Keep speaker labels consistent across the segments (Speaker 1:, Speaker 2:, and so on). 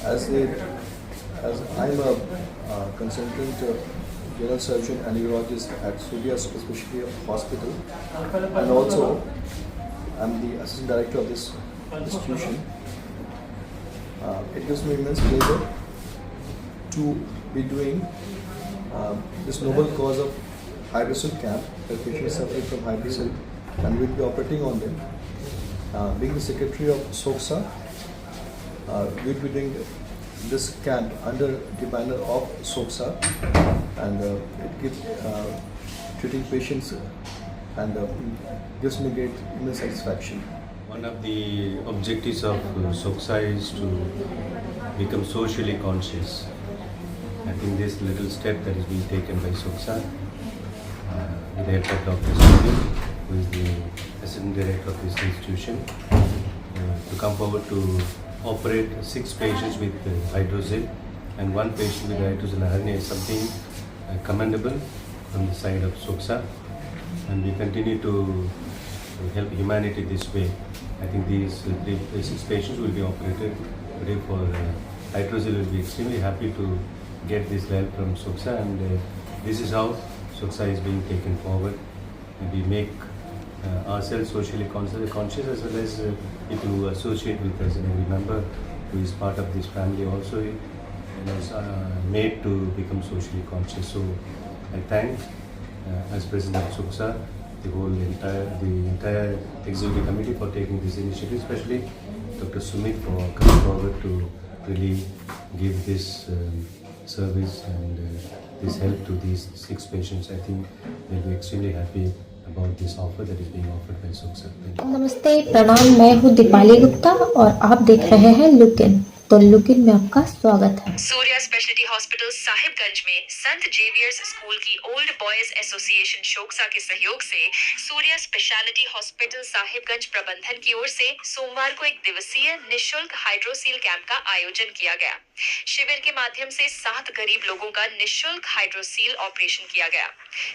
Speaker 1: as a as I'm a consultant general surgeon and urologist at Surya Super Specialty Hospital, and also I'm the assistant director of this institution. It gives me immense pleasure to be doing this noble cause of hydrocele camp, where patients suffering from hydrocele, and we'll be operating on them. Being the secretary of SOCSA, we'll be doing this camp under the banner of SOCSA, and it gives treating patients and gives me great immense satisfaction.
Speaker 2: One of the objectives of SOCSA is to become socially conscious. I think this little step that is being taken by SOCSA with the help of Dr. Sumit, who is the assistant director of this institution, to come forward to operate 6 patients with hydrocele and 1 patient with hydrocele hernia is something commendable from the side of SOCSA, and we continue to help humanity this way. I think these 6 patients will be operated today for hydrocele. Will be extremely happy to get this help from SOCSA, and this is how SOCSA is being taken forward. And we make ourselves socially conscious as well as people who associate with us, and every member who is part of this family also is made to become socially conscious. So I thank as president of SOCSA the entire executive committee for taking this initiative, especially Dr. Sumit for coming forward to really give this service and this help to these 6 patients. I think they'll be extremely happy about this offer that is being offered by SOCSA.
Speaker 3: नमस्ते, प्रणाम। मैं हूँ दीपाली गुप्ता और आप देख रहे हैं लुकिन। तो लुकिन में आपका स्वागत है।
Speaker 4: सूर्या स्पेशलिटी हॉस्पिटल साहिबगंज में संत जेवियर्स स्कूल की ओल्ड बॉयज एसोसिएशन शोकसा के सहयोग से सूर्या स्पेशलिटी हॉस्पिटल साहिबगंज प्रबंधन की ओर से सोमवार को 1 दिवसीय निशुल्क हाइड्रोसील कैंप का आयोजन किया गया। शिविर के माध्यम से 7 गरीब लोगों का निशुल्क हाइड्रोसील ऑपरेशन किया गया।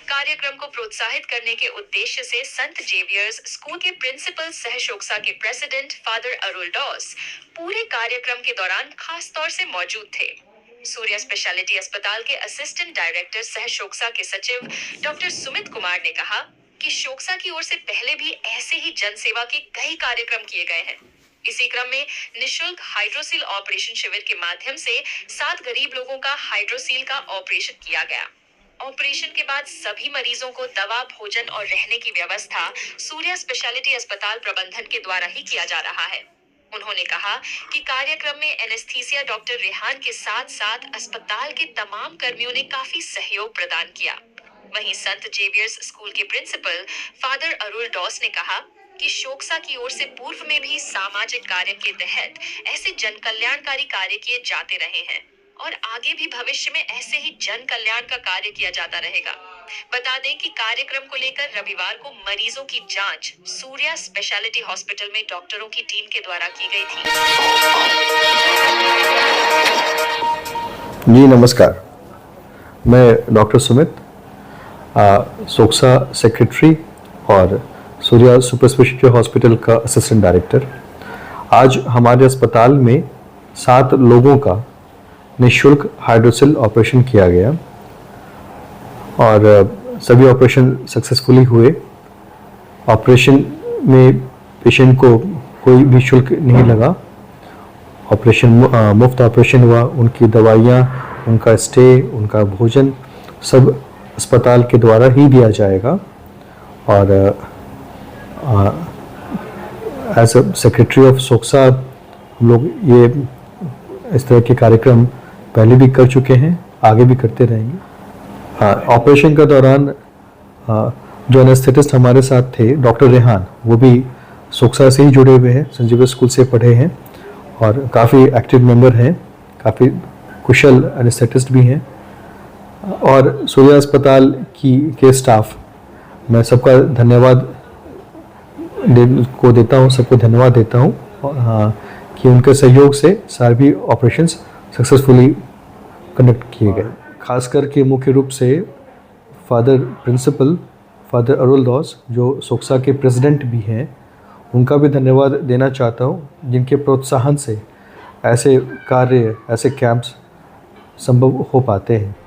Speaker 4: कार्यक्रम को प्रोत्साहित करने के उद्देश्य से संत जेवियर्स स्कूल के प्रिंसिपल सह शोकसा के प्रेसिडेंट फादर अरुल डॉस पूरे कार्यक्रम के दौरान खास तौर से मौजूद थे। सूर्या स्पेशलिटी अस्पताल के असिस्टेंट डायरेक्टर सह शोकसा के सचिव डॉक्टर सुमित कुमार ने कहा कि शोकसा की ओर से पहले भी ऐसे ही जनसेवा के कई कार्यक्रम किए गए हैं। इसी क्रम में निशुल्क हाइड्रोसील ऑपरेशन शिविर के माध्यम से 7 गरीब लोगों का हाइड्रोसील का ऑपरेशन किया गया। ऑपरेशन के बाद सभी मरीजों को दवा, भोजन और रहने की व्यवस्था सूर्या स्पेशलिटी अस्पताल प्रबंधन के द्वारा ही किया जा रहा है। उन्होंने कहा कि कार्यक्रम में एनेस्थीसिया डॉक्टर रेहान के साथ साथ अस्पताल के तमाम कर्मियों ने काफी सहयोग प्रदान किया। वहीं संत जेवियर्स स्कूल के प्रिंसिपल फादर अरुल डॉस ने कहा कि शोकसा की ओर से पूर्व में भी सामाजिक कार्य के तहत ऐसे जन कल्याणकारी कार्य किए जाते रहे हैं और आगे भी भविष्य में ऐसे ही जन कल्याण का कार्य किया जाता रहेगा। बता दें कि कार्यक्रम को लेकर रविवार को मरीजों की जांच सूर्या स्पेशलिटी हॉस्पिटल में डॉक्टरों की टीम के द्वारा की गई थी।
Speaker 1: जी नमस्कार, मैं डॉक्टर सुमित, सोक्सा सेक्रेटरी और सूर्या सुपर स्पेशलिटी हॉस्पिटल का असिस्टेंट डायरेक्टर। आज हमारे अस्पताल में 7 लोगों का निःशुल्क हाइड्रोसील ऑपरेशन किया गया और सभी ऑपरेशन सक्सेसफुली हुए। ऑपरेशन में पेशेंट को कोई भी शुल्क नहीं लगा। ऑपरेशन मुफ्त ऑपरेशन हुआ। उनकी दवाइयाँ, उनका स्टे, उनका भोजन सब अस्पताल के द्वारा ही दिया जाएगा। और एज अ सेक्रेटरी ऑफ सोक्सा हम लोग ये इस तरह के कार्यक्रम पहले भी कर चुके हैं, आगे भी करते रहेंगे। ऑपरेशन का दौरान जो एनेस्थेटिस्ट हमारे साथ थे डॉक्टर रेहान, वो भी सोक्सा से ही जुड़े हुए हैं, संत जेवियर्स स्कूल से पढ़े हैं और काफ़ी एक्टिव मेंबर हैं, काफ़ी कुशल एनेस्थेटिस्ट भी हैं। और सूर्या अस्पताल के स्टाफ, मैं सबका धन्यवाद सबको धन्यवाद देता हूँ कि उनके सहयोग से सारे ऑपरेशंस सक्सेसफुली कंडक्ट किए गए। खास करके मुख्य रूप से प्रिंसिपल फादर अरुल दास, जो सोक्सा के प्रेसिडेंट भी हैं, उनका भी धन्यवाद देना चाहता हूँ, जिनके प्रोत्साहन से ऐसे कार्य, ऐसे कैंप्स संभव हो पाते हैं।